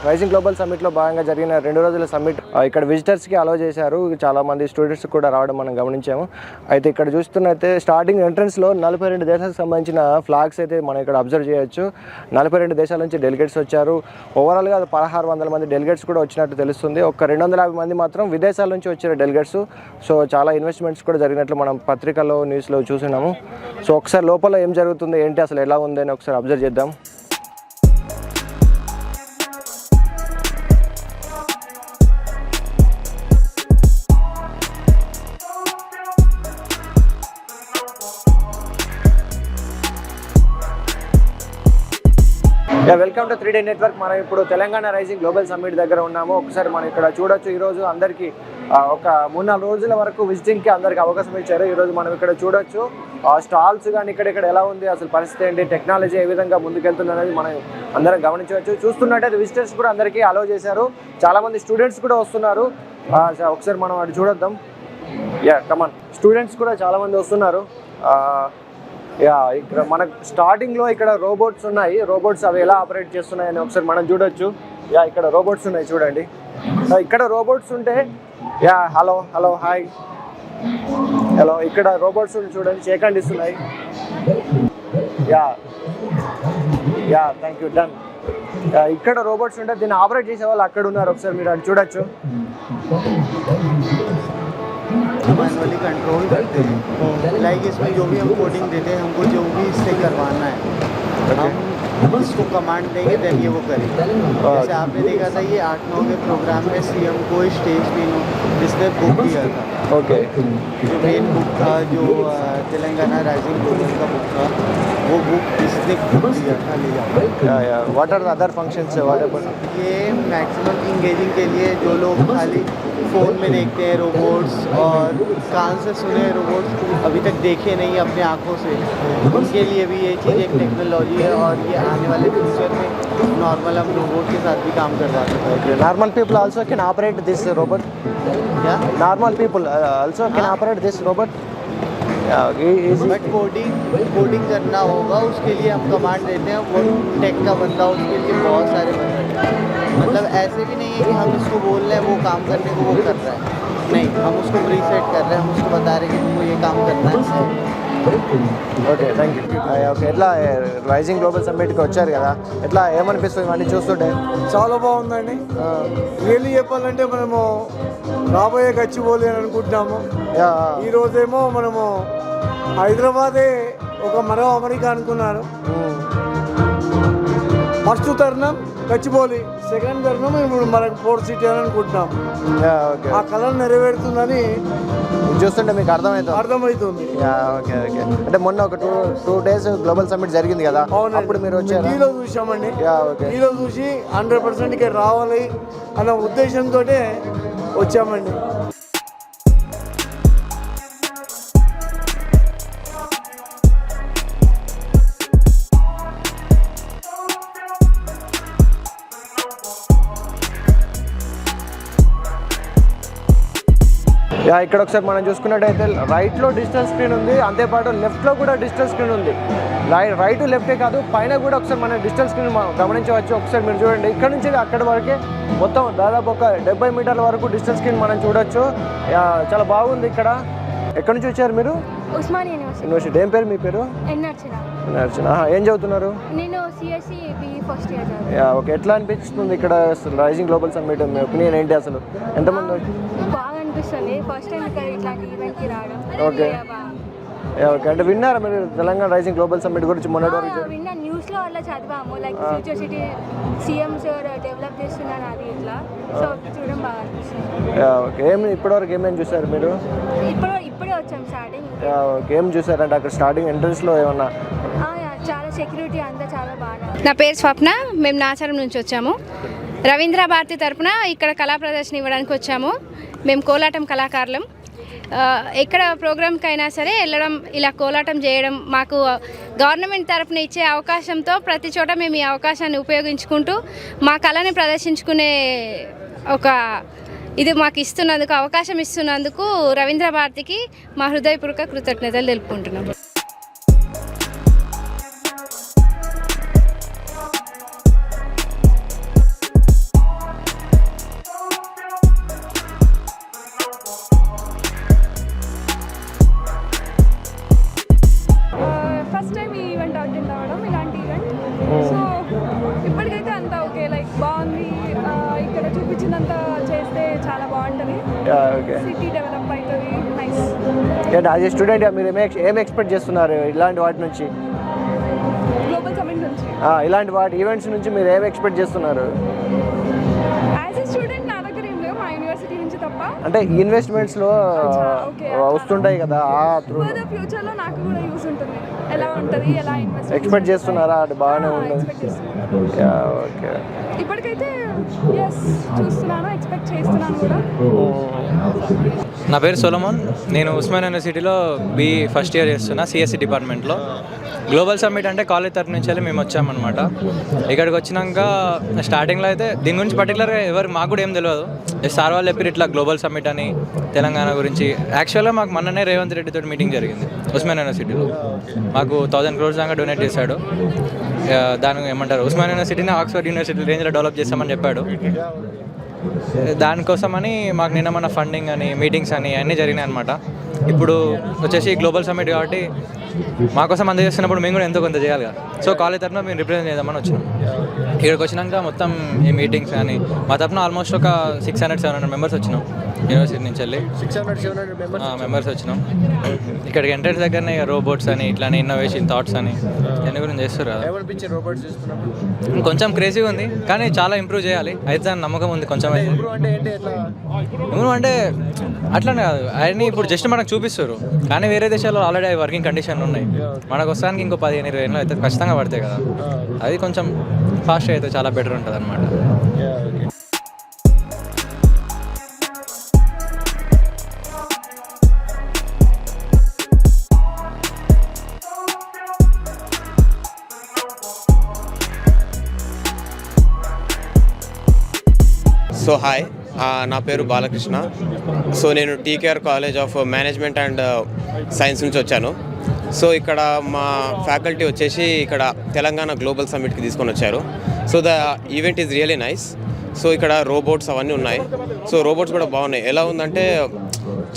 Rising global సమ్మిట్లో భాగంగా జరిగిన 2 రోజుల సమ్మిట్ ఇక్కడ విజిటర్స్కి అలౌ చేశారు. చాలామంది స్టూడెంట్స్ కూడా రావడం మనం గమనించాము. అయితే ఇక్కడ చూస్తున్నైతే స్టార్టింగ్ ఎంట్రన్స్లో 42 దేశాలకు సంబంధించిన ఫ్లాగ్స్ అయితే మనం ఇక్కడ అబ్జర్వ్ చేయొచ్చు. 42 దేశాల నుంచి డెలిగేట్స్ వచ్చారు. ఓవరాల్గా 1600 మంది డెలిగేట్స్ కూడా వచ్చినట్టు తెలుస్తుంది. ఒక 250 మంది మాత్రం విదేశాల నుంచి వచ్చారు డెలిగేట్స్. సో చాలా ఇన్వెస్ట్మెంట్స్ కూడా జరిగినట్లు మనం పత్రికల్లో న్యూస్లో చూసినాము. సో ఒకసారి లోపల ఏం జరుగుతుంది ఏంటి అసలు ఎలా ఉంది అని ఒకసారి అబ్జర్వ్ చేద్దాం. Welcome to 3D network. మనం ఇప్పుడు తెలంగాణ రైజింగ్ గ్లోబల్ సమ్మిట్ దగ్గర ఉన్నాము. ఒకసారి మనం ఇక్కడ చూడొచ్చు. ఈరోజు అందరికీ ఒక 3-4 రోజుల వరకు విజిటింగ్కి అందరికి అవకాశం ఇచ్చారు. ఈరోజు మనం ఇక్కడ చూడొచ్చు స్టాల్స్ కానీ ఇక్కడ ఎలా ఉంది, అసలు పరిస్థితి ఏంటి, టెక్నాలజీ ఏ విధంగా ముందుకెళ్తుంది అనేది మనం అందరం గమనించవచ్చు. చూస్తున్నట్టయితే విజిటర్స్ కూడా అందరికీ అలౌ చేశారు. చాలామంది స్టూడెంట్స్ కూడా వస్తున్నారు. ఒకసారి మనం అటు చూడొద్దాం. కమాన్, స్టూడెంట్స్ కూడా చాలామంది వస్తున్నారు. ఇక్కడ మనకు స్టార్టింగ్లో ఇక్కడ రోబోట్స్ ఉన్నాయి. రోబోట్స్ అవి ఎలా ఆపరేట్ చేస్తున్నాయని ఒకసారి మనం చూడొచ్చు. ఇక్కడ రోబోట్స్ ఉన్నాయి చూడండి. ఇక్కడ రోబోట్స్ ఉంటే హలో హలో హాయ్ హలో ఇక్కడ రోబోట్స్ చూడండి, షేక్ హ్యాండ్ ఇస్తున్నాయి. Thank you, done. ఇక్కడ రోబోట్స్ ఉంటే దీన్ని ఆపరేట్ చేసే వాళ్ళు అక్కడ ఉన్నారు. ఒకసారి మీరు అది చూడొచ్చు. मैनुअली कंट्रोल करते हैं. लाइक इसमें जो भी हम कोडिंग देते हैं, हमको जो भी इससे करवाना है हम इसको कमांड देंगे, देन ये वो करेगा. जैसे आपने देखा था ये 8-9 के प्रोग्राम में सीएम को स्टेज पे जिसने बुक दिया था. ओके, जो मेन बुक था, जो तेलंगाना राइजिंग ग्लोबल का बुक था, वो बुक इसने बुक दिया था ले जाकर. What are the other functions? ये मैक्सिमम इंगेजिंग के लिए जो लोग खाली फ़ोन में देखते हैं रोबोट्स और कान से सुने रोबोट्स, अभी तक देखे नहीं अपने आँखों से, उनके लिए भी ये चीज़ एक टेक्नोलॉजी है. और ये आने वाले फ्यूचर में नॉर्मल हम रोबोट के साथ भी काम करवा सकते हैं. Normal people also can operate this robot? क्या? Normal people also can operate this robot? But coding करना होगा, उसके लिए हम कमांड देते हैं. वो टेक का बंदा, उसके लिए बहुत सारे बंदे. मतलब ऐसे भी नहीं है कि हम इसको बोल रहे हैं वो काम करने को वो कर रहा है. नहीं, हम उसको प्रीसेट कर रहे हैं. हम उसको बता रहे हैं कि तुमको ये काम करना है. Okay, thank you. ఓకే, ఎట్లా రైజింగ్ గ్లోబల్ సమ్మిట్కి వచ్చారు కదా, ఎట్లా ఏమనిపిస్తుంది ఇవన్నీ చూస్తుంటే? చాలా బాగుందండి. రియల్లీ చెప్పాలంటే మనము రాబోయే గచ్చిబౌలి అని అనుకుంటున్నాము. ఈరోజేమో మనము హైదరాబాదే ఒక మరో అమెరికా అనుకున్నారు. ఫస్ట్ తరుణం గచ్చిబౌలి, సెకండ్ తరుణం ఇప్పుడు మనకు 4th సిటీ అని అనుకుంటున్నాం. ఆ కళను నెరవేరుతుందని చూస్తుంటే మీకు అర్థమవుతుంది. Okay okay. అంటే మొన్న ఒక టూ డేస్ గ్లోబల్ సమ్మిట్ జరిగింది కదా, అప్పుడు మీరు వచ్చారు? ఈలో చూసామండి. ఈలో చూసి 100% ఇక్కడ రావాలి అన్న ఉద్దేశంతో వచ్చామండి. ఇక్కడ ఒకసారి మనం చూసుకున్నట్టయితే రైట్లో డిజిటల్ స్క్రీన్ ఉంది, అంతేపాటు లెఫ్ట్లో కూడా డిజిటల్ స్క్రీన్ ఉంది. రైట్ లెఫ్టే కాదు, పైన కూడా ఒకసారి మనం డిజిటల్ స్క్రీన్ గమనించవచ్చు. ఒకసారి మీరు చూడండి, ఇక్కడ నుంచి అక్కడి వరకే మొత్తం దాదాపు ఒక 70 మీటర్ల వరకు డిజిటల్ స్క్రీన్ మనం చూడొచ్చు. చాలా బాగుంది. ఇక్కడ ఎక్కడి నుంచి వచ్చారు మీరు? ఉస్మానియా యూనివర్సిటీ. ఏం పేరు మీ పేరు? ఎన్ఆర్చన. ఏం చదువుతున్నారు? నేను సిఎస్సి ఫస్ట్ ఇయర్. ఓకే, ఎట్లా అనిపిస్తుంది ఇక్కడ రైజింగ్ గ్లోబల్ సమ్మిట్? మీ ఒపీనియన్ ఏంటి అసలు? ఎంతమంది? బాగా అనిపిస్తుంది. ఫస్ట్ టైం ఇక్కడ ఇట్లాంటి ఈవెంట్కి రావడం. Okay okay. అంటే విన్నారా మీరు తెలంగాణ రైజింగ్ గ్లోబల్ సమ్మిట్ గురించి? మొన్నటి వరకు విన్నా, న్యూస్లో అలా చదివాము. Like future city CM sir develop చేస్తున్నారు అది ఇట్లా. సో చూడడం బాగా అనిపిస్తుంది. ఓకే. ఇప్పటివరకు ఏమేమి చూసారు మీరు? ఇప్పుడే వచ్చాం స్టార్టింగ్. ఓకే, ఏం చూసారంటే అక్కడ స్టార్టింగ్ ఎంట్రన్స్లో ఏమన్నా? చాలా సెక్యూరిటీ అంతా చాలా బాగా. నా పేరు స్వప్న. మేము నాచారం నుంచి వచ్చాము. రవీంద్ర భారతి తరపున ఇక్కడ కళా ప్రదర్శన ఇవ్వడానికి వచ్చాము. మేము కోలాటం కళాకారులం. ఎక్కడ ప్రోగ్రామ్కి అయినా సరే వెళ్ళడం, ఇలా కోలాటం చేయడం మాకు గవర్నమెంట్ తరపున ఇచ్చే అవకాశంతో ప్రతి చోట మేము ఈ అవకాశాన్ని ఉపయోగించుకుంటూ మా కళని ప్రదర్శించుకునే ఒక ఇది మాకు ఇస్తున్నందుకు, అవకాశం ఇస్తున్నందుకు రవీంద్ర భారతికి మా హృదయపూర్వక కృతజ్ఞతలు తెలుపుకుంటున్నాము. ఓకే. సిటీ డెవలప్ అవుతుంది. నైస్. యాజ్ ఏ స్టూడెంట్గా మీరు ఏం ఎక్స్పెక్ట్ చేస్తున్నారు ఇలాంటి వాటి నుంచి? గ్లోబల్ సమిట్ నుంచి ఇలాంటి వాటి ఈవెంట్స్ నుంచి మీరు ఏం ఎక్స్పెక్ట్ చేస్తున్నారు? యాజ్ ఎ స్టూడెంట్ నా దగ్గర ఏం లేవు, మా యూనివర్సిటీ నుంచి తప్ప. అంటే ఇన్వెస్ట్మెంట్స్లో వస్తుంటాయి కదా, ఆ త్రూ ఫర్దర్ ఫ్యూచర్లో నాకు కూడా యూస్ ఉంటుంది. ఎలా ఉంటుంది, ఎలా ఇన్వెస్ట్ ఎక్స్పెక్ట్ చేస్తున్నారా? అది బాగానే ఉంటుంది. ఎక్స్పెక్ట్ చేస్తున్నాను. ఓకే. ఇప్పటికైతే ఎస్ చూస్తున్నాను, ఎక్స్పెక్ట్ చేస్తున్నాను కూడా. నా పేరు సొలమోన్. నేను ఉస్మాన్ యూనివర్సిటీలో ఫస్ట్ ఇయర్ చేస్తున్నా, సిఎస్సి డిపార్ట్మెంట్లో. గ్లోబల్ సమ్మిట్ అంటే కాలేజ్ తరఫు నుంచి వెళ్ళి మేము వచ్చామన్నమాట. ఇక్కడికి వచ్చినాక స్టార్టింగ్లో అయితే దీని గురించి పర్టికులర్గా మాకు కూడా ఏం తెలియదు. సార్ వాళ్ళు చెప్పారు ఇట్లా గ్లోబల్ సమ్మిట్ అని తెలంగాణ గురించి. యాక్చువల్గా మాకు మొన్ననే రేవంత్ రెడ్డితో మీటింగ్ జరిగింది ఉస్మాన్ యూనివర్సిటీలో. మాకు 1000 crores దాకా డొనేట్ చేశాడు. దానికి ఏమంటారు, ఉస్మాన్ యూనివర్సిటీని ఆక్స్ఫర్డ్ యూనివర్సిటీ రేంజ్లో డెవలప్ చేస్తామని చెప్పాడు. దానికోసమని మాకు నిన్న మన ఫండింగ్ అని మీటింగ్స్ అని అన్నీ జరిగినాయి అనమాట. ఇప్పుడు వచ్చేసి గ్లోబల్ సమ్మిట్ కాబట్టి మా కోసం అందజేస్తున్నప్పుడు మేము కూడా ఎంతో కొంత చేయాలి కదా. సో కాలేజ్ తరఫున మేము రిప్రజెంట్ చేద్దామని వచ్చినాం. ఇక్కడికి వచ్చినాక మొత్తం ఈ మీటింగ్స్ కానీ మా తరఫున ఆల్మోస్ట్ ఒక 600-700 మెంబర్స్ వచ్చినాం యూనివర్సిటీ నుంచి వెళ్ళి. 600-700 మెంబర్స్ వచ్చినాం. ఇక్కడికి ఎంట్రెన్స్ దగ్గరనే రోబోట్స్ అని ఇట్లానే ఇన్నోవేషన్ థాట్స్ అని దాని గురించి చేస్తారు కదా. కొంచెం క్రేజీగా ఉంది కానీ చాలా ఇంప్రూవ్ చేయాలి అయితే అని నమ్మకం ఉంది. కొంచెం అయితే ఇంప్రూవ్ అంటే అట్లానే కాదు, అవన్నీ ఇప్పుడు జస్ట్ మనకు చూపిస్తారు కానీ వేరే దేశాల్లో ఆల్రెడీ వర్కింగ్ కండిషన్లు ఉన్నాయి. మనకు వస్తానికి ఇంకో 15-20 ఏళ్ళు అయితే ఖచ్చితంగా పడతాయి కదా. అది కొంచెం ఫాస్ట్ అయితే చాలా బెటర్ ఉంటుంది అనమాట. సో హాయ్, నా పేరు బాలకృష్ణ. సో నేను TKR college of management and science నుంచి వచ్చాను. సో ఇక్కడ మా ఫ్యాకల్టీ వచ్చేసి ఇక్కడ తెలంగాణ గ్లోబల్ సమ్మిట్కి తీసుకొని వచ్చారు. So the event is really nice. So ఇక్కడ రోబోట్స్ అవన్నీ ఉన్నాయి. సో రోబోట్స్ కూడా బాగున్నాయి. ఎలా ఉందంటే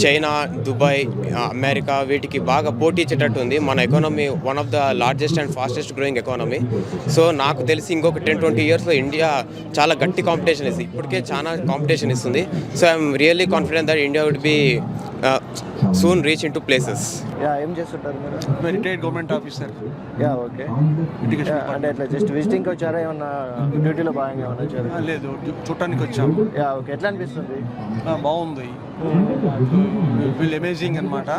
చైనా, దుబాయ్, అమెరికా వీటికి బాగా పోటీ ఇచ్చేటట్టు ఉంది. మన economy one of the largest and fastest growing economy. So నాకు తెలిసి ఇంకొక 10-20 yearsలో ఇండియా చాలా గట్టి కాంపిటీషన్ ఇస్తుంది. ఇప్పటికే చాలా కాంపిటీషన్ ఇస్తుంది. So I'm really confident that India would be soon reach in to places. ఏం చేస్తుంటారు మీరు? Retired government officer. ఓకే. అంటే ఇట్లా జస్ట్ విజిటింగ్కి వచ్చారా, ఏమన్నా డ్యూటీలో భాగంగా ఏమన్నా వచ్చారా? లేదు, చూడటానికి వచ్చాము. ఓకే. ఎట్లా అనిపిస్తుంది? బాగుంది, వీళ్ళు అమేజింగ్ అనమాట.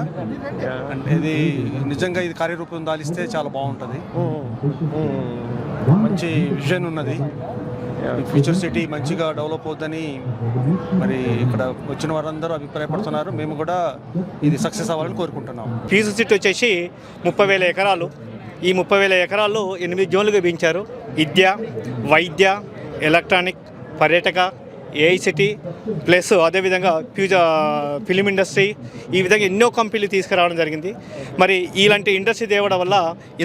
అంటే ఇది నిజంగా ఇది కార్యరూపం దాలిస్తే చాలా బాగుంటుంది. మంచి విజన్ ఉన్నది. ఫ్యూచర్ సిటీ మంచిగా డెవలప్ అవుతుందని మరి ఇక్కడ వచ్చిన వారందరూ అభిప్రాయపడుతున్నారు. మేము కూడా ఇది సక్సెస్ అవ్వాలని కోరుకుంటున్నాం. ఫ్యూచర్ సిటీ వచ్చేసి 30,000 ఎకరాలు. ఈ 30,000 ఎకరాల్లో 8 జోన్లుగా పెంచారు. విద్య, వైద్య, ఎలక్ట్రానిక్, పర్యాటక, ఏఐ సిటీ ప్లస్ అదేవిధంగా ఫిలిం ఇండస్ట్రీ, ఈ విధంగా ఎన్నో కంపెనీలు తీసుకురావడం జరిగింది. మరి ఇలాంటి ఇండస్ట్రీ తేవడం వల్ల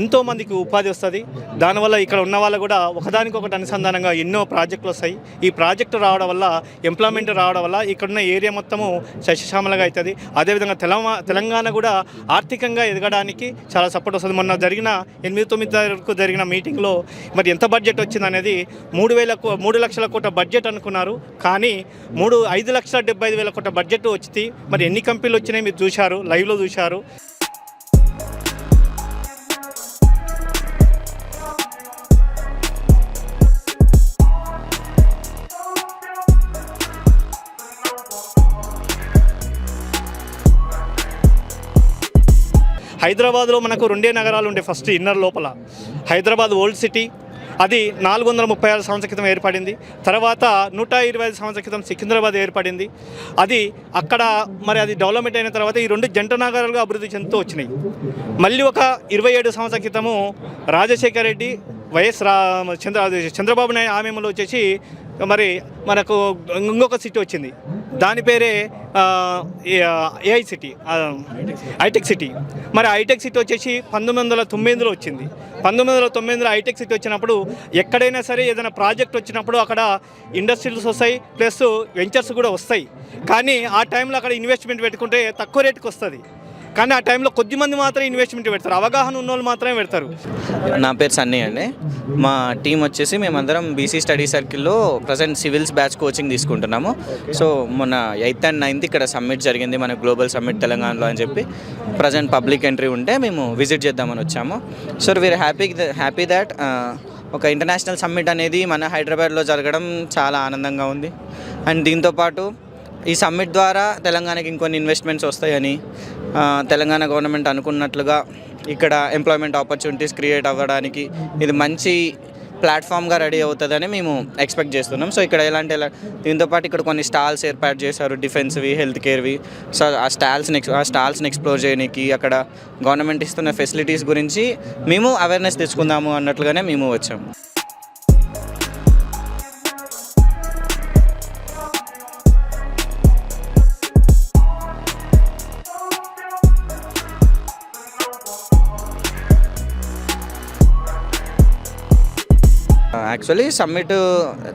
ఎంతోమందికి ఉపాధి వస్తుంది. దానివల్ల ఇక్కడ ఉన్న వాళ్ళు కూడా ఒకదానికొకటి అనుసంధానంగా ఎన్నో ప్రాజెక్టులు వస్తాయి. ఈ ప్రాజెక్టు రావడం వల్ల, ఎంప్లాయ్మెంట్ రావడం వల్ల ఇక్కడున్న ఏరియా మొత్తము సస్యశ్యామలంగా అవుతుంది. అదేవిధంగా తెలంగాణ కూడా ఆర్థికంగా ఎదగడానికి చాలా సపోర్ట్ వస్తుంది. మొన్న జరిగిన 8-9 వరకు జరిగిన మీటింగ్లో మరి ఎంత బడ్జెట్ వచ్చింది అనేది 3 లక్షల కోట్ల బడ్జెట్ అనుకున్నారు. కానీ 5,75,000 కోట్ల బడ్జెట్ వచ్చింది. మరి ఎన్ని కంపెనీలు వచ్చినాయి మీరు చూశారు, లైవ్లో చూశారు. హైదరాబాద్లో మనకు 2 నగరాలు ఉండే. ఫస్ట్ ఇన్నర్ లోపల హైదరాబాద్ ఓల్డ్ సిటీ, అది 436 సంవత్సరాల క్రితం ఏర్పడింది. తర్వాత 125 సంవత్సరాల క్రితం సికింద్రాబాద్ ఏర్పడింది. అది అక్కడ మరి అది డెవలప్మెంట్ అయిన తర్వాత ఈ 2 జంట నగరాలుగా అభివృద్ధి చెందుతూ వచ్చినాయి. మళ్ళీ ఒక 27 సంవత్సరాల క్రితము రాజశేఖర రెడ్డి, చంద్రబాబు నాయుడు ఆమెలో వచ్చేసి మరి మనకు ఇంకొక సిటీ వచ్చింది. దాని పేరే ఏఐ సిటీ, హైటెక్ సిటీ. మరి హైటెక్ సిటీ వచ్చేసి 1990లో వచ్చింది. 1990లో హైటెక్ సిటీ వచ్చినప్పుడు ఎక్కడైనా సరే ఏదైనా ప్రాజెక్ట్ వచ్చినప్పుడు అక్కడ ఇండస్ట్రీస్ వస్తాయి, ప్లస్ వెంచర్స్ కూడా వస్తాయి. కానీ ఆ టైంలో అక్కడ ఇన్వెస్ట్మెంట్ పెట్టుకుంటే తక్కువ రేటుకి వస్తుంది. కానీ ఆ టైంలో కొద్దిమంది మాత్రమే ఇన్వెస్ట్మెంట్ పెడతారు, అవగాహన ఉన్న వాళ్ళు మాత్రమే పెడతారు. నా పేరు సన్నీ అండి. మా టీం వచ్చేసి మేమందరం బీసీ స్టడీ సర్కిల్లో ప్రజెంట్ సివిల్స్ బ్యాచ్ కోచింగ్ తీసుకుంటున్నాము. సో మొన్న 8th and 9th ఇక్కడ సమ్మిట్ జరిగింది, మన గ్లోబల్ సమ్మిట్ తెలంగాణలో అని చెప్పి. ప్రజెంట్ పబ్లిక్ ఎంట్రీ ఉంటే మేము విజిట్ చేద్దామని వచ్చాము. సో వీఆర్ హ్యాపీ దాట్ ఒక ఇంటర్నేషనల్ సమ్మిట్ అనేది మన హైదరాబాద్లో జరగడం చాలా ఆనందంగా ఉంది. అండ్ దీంతోపాటు ఈ సమ్మిట్ ద్వారా తెలంగాణకి ఇంకొన్ని ఇన్వెస్ట్మెంట్స్ వస్తాయని, తెలంగాణ గవర్నమెంట్ అనుకున్నట్లుగా ఇక్కడ ఎంప్లాయ్మెంట్ ఆపర్చునిటీస్ క్రియేట్ అవ్వడానికి ఇది మంచి ప్లాట్ఫామ్గా రెడీ అవుతుందని మేము ఎక్స్పెక్ట్ చేస్తున్నాం. సో ఇక్కడ దీంతోపాటు ఇక్కడ కొన్ని స్టాల్స్ ఏర్పాటు చేశారు, డిఫెన్స్వి, హెల్త్ కేర్వి. సో ఆ స్టాల్స్ని ఎక్స్ప్లోర్ చేయడానికి, అక్కడ గవర్నమెంట్ ఇస్తున్న ఫెసిలిటీస్ గురించి మేము అవేర్నెస్ తెచ్చుకుందాము అన్నట్లుగానే మేము వచ్చాము. యాక్చువల్లీ సమ్మిట్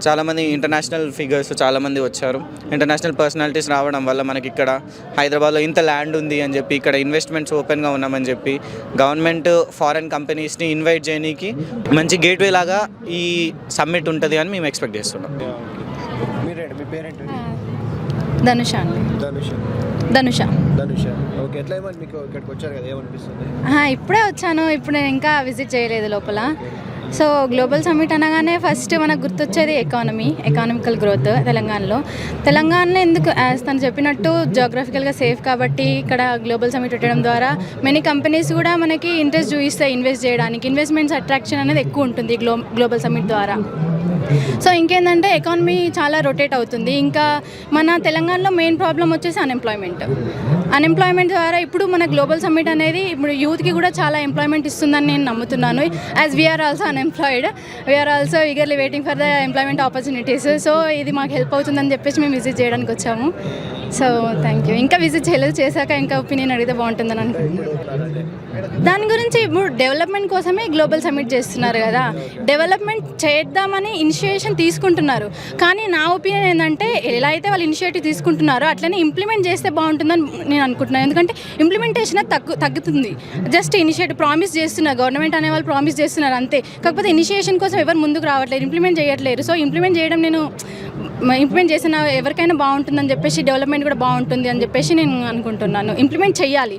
చాలామంది ఇంటర్నేషనల్ ఫిగర్స్ చాలామంది వచ్చారు. ఇంటర్నేషనల్ పర్సనాలిటీస్ రావడం వల్ల మనకి ఇక్కడ హైదరాబాద్లో ఇంత ల్యాండ్ ఉంది అని చెప్పి, ఇక్కడ ఇన్వెస్ట్మెంట్స్ ఓపెన్గా ఉన్నామని చెప్పి గవర్నమెంట్ ఫారెన్ కంపెనీస్ని ఇన్వైట్ చేయడానికి మంచి గేట్వే లాగా ఈ సమ్మిట్ ఉంటుంది అని మేము ఎక్స్పెక్ట్ చేస్తున్నాం. మీ పేరేంటి? ధనుష అండి. ధనుష. ఓకే, ఎట్లా ఏమని మీకు ఇక్కడికి వచ్చారు కదా, ఏమనిపిస్తుంది? ఇప్పుడే వచ్చాను, ఇప్పుడు నేను ఇంకా విజిట్ చేయలేదు లోపల. సో గ్లోబల్ సమ్మిట్ అనగానే ఫస్ట్ మనకు గుర్తొచ్చేది ఎకానమికల్ గ్రోత్ తెలంగాణలో ఎందుకు తను చెప్పినట్టు జోగ్రఫికల్గా సేఫ్ కాబట్టి ఇక్కడ గ్లోబల్ సమ్మిట్ పెట్టడం ద్వారా మెనీ కంపెనీస్ కూడా మనకి ఇంట్రెస్ట్ చూపిస్తాయి ఇన్వెస్ట్ చేయడానికి. ఇన్వెస్ట్మెంట్స్ అట్రాక్షన్ అనేది ఎక్కువ ఉంటుంది గ్లోబల్ సమ్మిట్ ద్వారా. సో ఇంకేంటంటే ఎకానమీ చాలా రొటేట్ అవుతుంది. ఇంకా మన తెలంగాణలో మెయిన్ ప్రాబ్లం వచ్చేసి అన్ఎంప్లాయ్మెంట్ ద్వారా ఇప్పుడు మన గ్లోబల్ సమ్మిట్ అనేది ఇప్పుడు యూత్కి కూడా చాలా ఎంప్లాయ్మెంట్ ఇస్తుందని నేను నమ్ముతున్నాను. As we're also unemployed, we're also eagerly waiting for the employment opportunities. So ఇది మాకు హెల్ప్ అవుతుందని చెప్పేసి మేము విజిట్ చేయడానికి వచ్చాము. So thank you. ఇంకా విజిట్ చేయలేదు, చేశాక ఇంకా ఒపీనియన్ అడిగితే బాగుంటుందని అనుకుంటున్నాను. దాని గురించి ఇప్పుడు డెవలప్మెంట్ కోసమే గ్లోబల్ సమ్మిట్ చేస్తున్నారు కదా, డెవలప్మెంట్ చేద్దామని ఇనిషియేషన్ తీసుకుంటున్నారు. కానీ నా ఒపీనియన్ ఏంటంటే ఎలా అయితే వాళ్ళు ఇనిషియేటివ్ తీసుకుంటున్నారో అట్లనే ఇంప్లిమెంట్ చేస్తే బాగుంటుందని నేను అనుకుంటున్నాను. ఎందుకంటే ఇంప్లిమెంటేషన్ తగ్గుతుంది. జస్ట్ ఇనిషియేటివ్ ప్రామిస్ చేస్తున్నారు, గవర్నమెంట్ అనే వాళ్ళు ప్రామిస్ చేస్తున్నారు అంతే. కాకపోతే ఇనిషియేషన్ కోసం ఎవరు ముందుకు రావట్లేదు, ఇంప్లిమెంట్ చేయట్లేరు. సో ఇంప్లిమెంట్ చేసిన ఎవరికైనా బాగుంటుందని చెప్పేసి, డెవలప్మెంట్ కూడా బాగుంటుంది అని చెప్పేసి నేను అనుకుంటున్నాను. ఇంప్లిమెంట్ చేయాలి,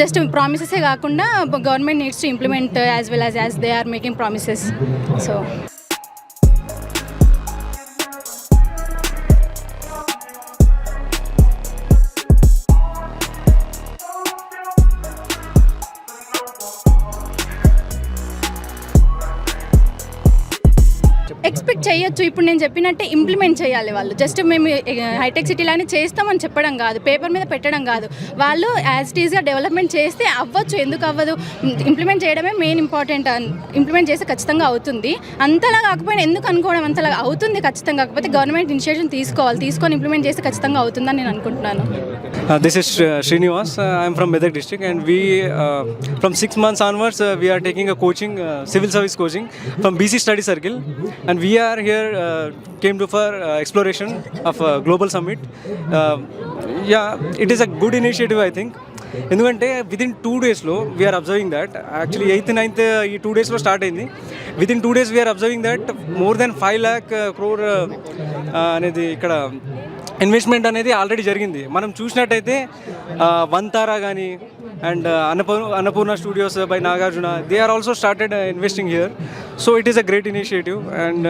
జస్ట్ ప్రామిసెసే కాకుండా government needs to implement as well as they are making promises. So expect చేయొచ్చు. ఇప్పుడు నేను చెప్పినట్టే ఇంప్లిమెంట్ చేయాలి వాళ్ళు. జస్ట్ మేము హైటెక్ సిటీలానే చేస్తామని చెప్పడం కాదు, పేపర్ మీద పెట్టడం కాదు. వాళ్ళు యాజ్ ఇట్ ఈస్గా డెవలప్మెంట్ చేస్తే అవ్వచ్చు, ఎందుకు అవ్వదు? ఇంప్లిమెంట్ చేయడమే మెయిన్ ఇంపార్టెంట్. ఇంప్లిమెంట్ చేస్తే ఖచ్చితంగా అవుతుంది. అంతలా కాకపోయినా ఎందుకు అనుకోవడం, అంతలా అవుతుంది ఖచ్చితంగా. కాకపోతే గవర్నమెంట్ ఇనిషియేషన్ తీసుకొని ఇంప్లిమెంట్ చేస్తే ఖచ్చితంగా అవుతుందని నేను అనుకుంటున్నాను. This is Srinivas. I am from Medak district, and we from 6 months onwards we are taking a coaching, civil service coaching from BC Study Circle, and we are here came to for exploration of Global Summit. It is a good initiative, I think. ఎందుకంటే within 2 daysలో we are observing that actually 8th 9th ఈ 2 daysలో start అయింది. Within 2 days we are observing that more than 5 lakh crore అనేది ఇక్కడ investment అనేది already జరిగింది. మనం చూసినట్టయితే వంతారా కానీ and Annapurna studios by Nagarjuna, they are also started investing here. So it is a great initiative, and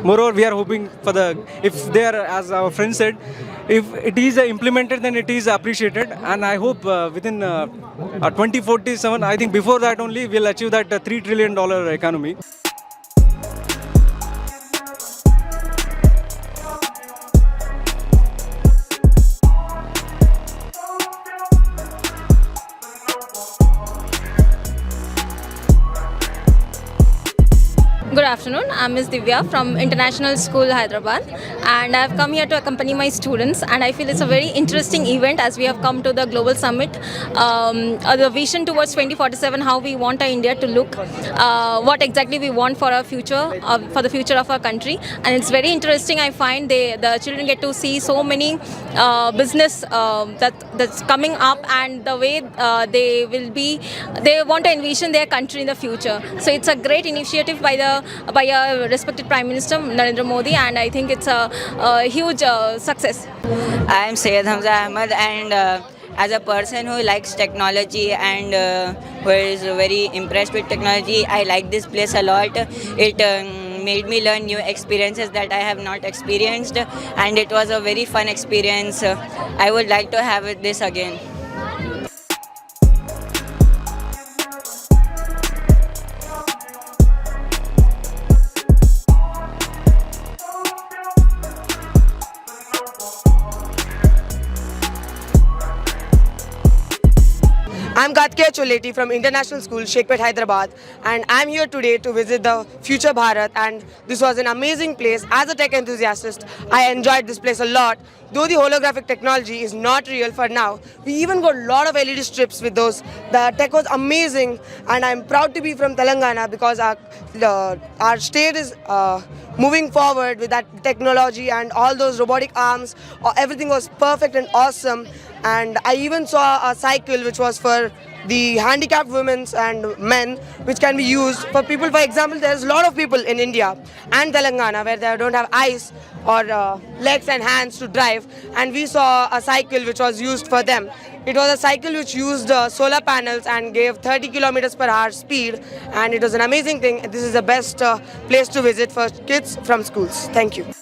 moreover we're hoping for the if they are, as our friend said, if it is implemented then it is appreciated, and I hope within 2047, I think before that only we'll achieve that $3 trillion economy. Good afternoon, I'm Ms. Divya from International School, Hyderabad. and I've come here to accompany my students, and I feel it's a very interesting event as we have come to the Global Summit. The vision towards 2047, how we want our India to look, what exactly we want for our future, for the future of our country, and it's very interesting. I find the children get to see so many business that's coming up, and the way they want to envision their country in the future. So it's a great initiative by our respected Prime Minister Narendra Modi, and I think it's a huge success. I am Syed Hamza Ahmed, and as a person who likes technology and who is very impressed with technology, I like this place a lot. It made me learn new experiences that I have not experienced, and it was a very fun experience. I would like to have this again. I'm Gatke Choleti from International School, Sheikhpet, Hyderabad, and I'm here today to visit the Future Bharat, and this was an amazing place. As a tech enthusiast, I enjoyed this place a lot. Though the holographic technology is not real for now, we even got a lot of LED strips with those. The tech was amazing, and I'm proud to be from Telangana because our state is moving forward with that technology and all those robotic arms. Everything was perfect and awesome. And I even saw a cycle which was for the handicapped women and men, which can be used for people. For example, there's a lot of people in India and Telangana where they don't have eyes or legs and hands to drive, and we saw a cycle which was used for them. It was a cycle which used solar panels and gave 30 kilometers per hour speed, and it was an amazing thing. This is the best place to visit for kids from schools. Thank you.